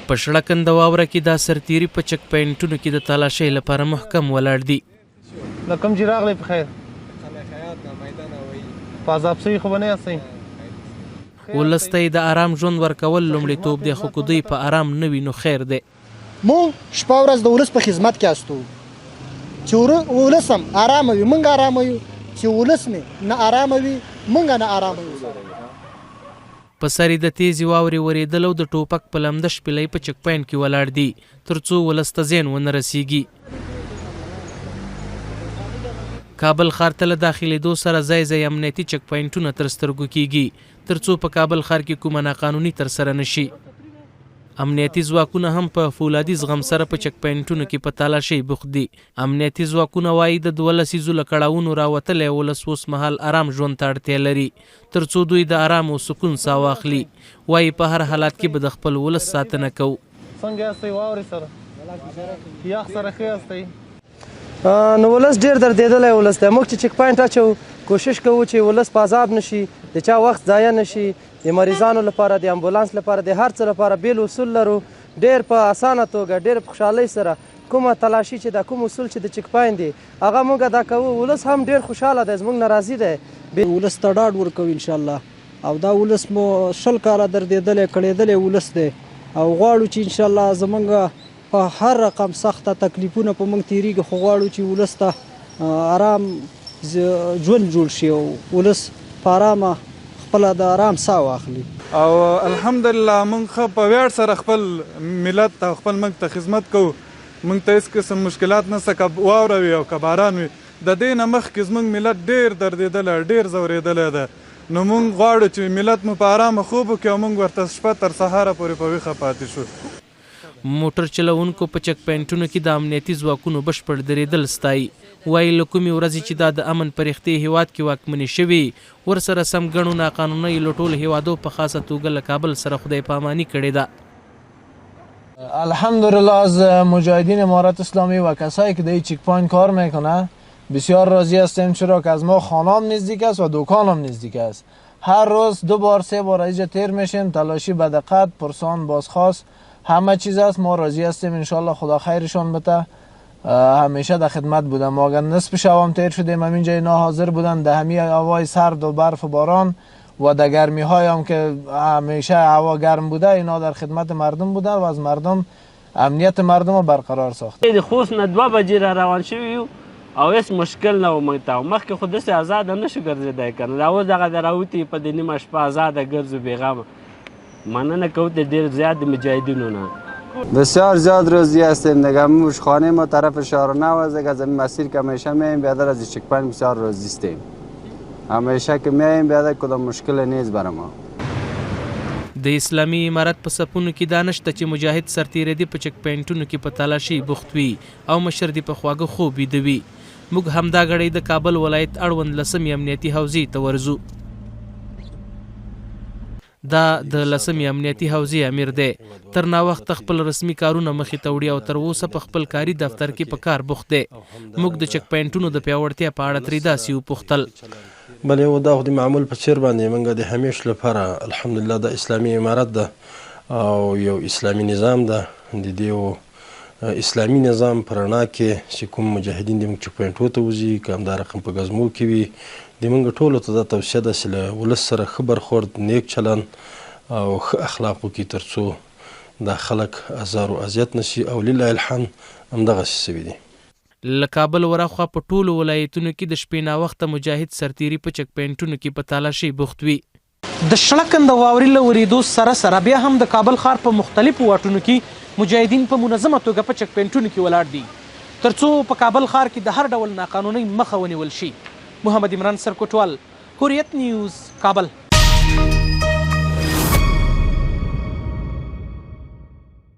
په شړکند واوره کې دا سرتیري په چک پوینټونو کې د تالاشۍ لپاره محکم ولاړ دي. له کوم چې راغلی په خیر په عذاب سوي خو به نه یاستئ. ولس ته یې د ارام ژوند ورکول لومړیتوب دی، خو که دوی په ارام نه وي نو خیر دی. مونږ شپه ورځ د ولس په خدمت کې استو چې ولس هم ارامه وي، موږ ارامه یو. چې ولس مې نه ارامه وي موږ نه ارامه یو. په سر یې د تیزې واورې ورېدل او د ټوپک په لمده شپېلۍ په چک پوینټ کې ولاړ دي تر څو ولس ته زیان ونه رسیږي. کابل ښار ته له داخلېدو سره ځای ځای امنیتي چک پوینټونه تر سترګو کیږي تر څو په کابل ښار کې کومه ناقانوني ترسره نشي. امنیتي ځواکونه هم په فولادي زغم سره په چک پوینټونو کې په تالاشۍ بوخت دي. امنیتي ځواکونه وایي د 12 لسیزو له کړاوونو راوتلی ولس اوس مهال ارام ژوند ته اړتیا لري تر څو دوی د ارام او سکون ساه واخلي. وایي په هر حالت کې به د خپل ولس ساتنه کوو. څنګه یاستئ واورې سره یخ سره ښه یاستئ؟ نو ولس ډېر دردېدلی ولس دی. موږ چې چک پوینټ اچوو کوشش کوو چې ولس په عذاب نشي، د چا وخت ضایع نشي. د مریضانو لپاره د امبولانس لپاره د هر څه لپاره بیل اصول لرو. ډېر په اسانه توګه ډېر په خوشحالۍ سره کومه تلاشي چې دا کوم اصول چې د چک پوینټ دی هغه موږ ادا کوو. ولس هم ډېر خوشحاله دی، زموږ نه راضي دی. ولس ته ډاډ ورکوو انشاءالله. او دا ولس مو 20 کاله دردېدلی کړېدلی ولس دی او غواړو چې انشاءالله زموږ په هر رقم سخته تکلیفونه په موږ تېرېږي، خو غواړو چې ولس ته آرام ژوند جوړ شي او ولس په ارامه خپله د ارام ساه واخلي. او الحمدلله موږ ښه په ویاړ سره خپل ملت ته خپل ملک ته خدمت کوو. موږ ته هېڅ قسم مشکلات نشته، که واوره وي او که باران وي. د دې نه مخکې زموږ ملت ډېر دردېدلی ډېر ځورېدلی دی. نو موږ غواړو چې ملت مو په ارامه خوب وکړي او موږ ورته شپه تر سهاره پورې په ویښه پاتې شو. موټر چلوونکو په چک پوینټونو کې د امنیتي ځواکونو بشپړ درېدل ستایي. وایي له کومې ورځې چې دا د امن په رښتې هیواد کې واکمنې شوي ورسره سم ګڼو ناقانونۍ له ټولو هیوادو په خاصه توګه له کابل سره خدای پاماني کړې ده. الحمدلله از مجاهدین امارت اسلامی و کسایی که در چک پوینت کار میکنه بسیار راضی هستیم، چرا که از ما خانه‌ام نزدیک است و دکانم نزدیک است. هر روز 2 بار 3 بار اینجا تیر میشیم، تلاشی به دقت پرسان بازخواست همه چیز است. ما راضی هستیم انشالله خدا خیرشان بده. همیشه در خدمت بودم. ما اگر نصف شبم تیر شدیم همینجا اینا حاضر بودن در همین هوای سرد و برف و باران و در گرمی های هم که همیشه هوا گرم بوده اینا در خدمت مردم بوده و از مردم امنیت مردم رو برقرار ساخته. د خوست نه 2 بجې را روان شوي او هیڅ مشکل نه و موږ ته. مخکې خو داسې ازاده نه شو ګرځېدی که نه. اوس دغه د راوتي په د نیمه شپه ازاده ګرځو بېغمه. مننه کوو د ډېر زیاد د مجاهدینو نه. بسیار زیاد راضی هستیم دیگه. موش خانه ما طرف شارنه و از این مسیر که همیشه میایم بیادر از چک پوینت بسیار راضی هستیم. همیشه که میایم بیادر کدام مشکل نیست برای ما. د اسلامي امارت په سپونو کې دا نشته چې مجاهد سرتیری دي په چک پوینټونو کې په تالاشۍ بوخت وي او مشر دي په خواږه خوب ویده وي. موږ همدا غړی د کابل ولایت اړوند 10 امنیتي حوزې ته ورځو. دا د 10 امنیتي حوزې امیر دی. تر ناوخت خپل رسمي کارونه مخې ته وړي او تر اوسه په خپل کاري دفتر کې په کار بوخت دی. موږ د چک پوینټونو د پیاوړتیا په اړه ترې داسې وپوښتل. بله یو دا خو د معمول په څیر باندې موږ د همیش لپاره الحمدلله د اسلامي امارت ده او یو اسلامي نظام ده. د دې اسلامي نظام په رڼا کې چې کوم مجاهدین د موږ چک پوینټو ته وځي که همدا رقم په ګزمو کې وي د موږ ټولو ته دا توصیه ده چې له ولس سره ښه برخورد، نیک چلند او ښه اخلاق وکړي تر څو دا خلک ازار و اذیت نشي او لله الحمد همدغسې سوي دي. له کابل ورهاخوا په ټولو ولایتونو کې د شپې ناوخته مجاهد سرتیري په چک پوینټونو کې په تالاشۍ بوخت وي. د شړکند واورې له ورېدو سره سره بیا هم د کابل ښار په مختلفو واټونو کې مجاهدین په منظمه توګه په چک پوینټونو کې ولاړ دي تر څو په کابل ښار کې د هر ډول ناقانونۍ مخه ونیول شي. محمد عمران سرکوټوال، حریت نیوز، کابل.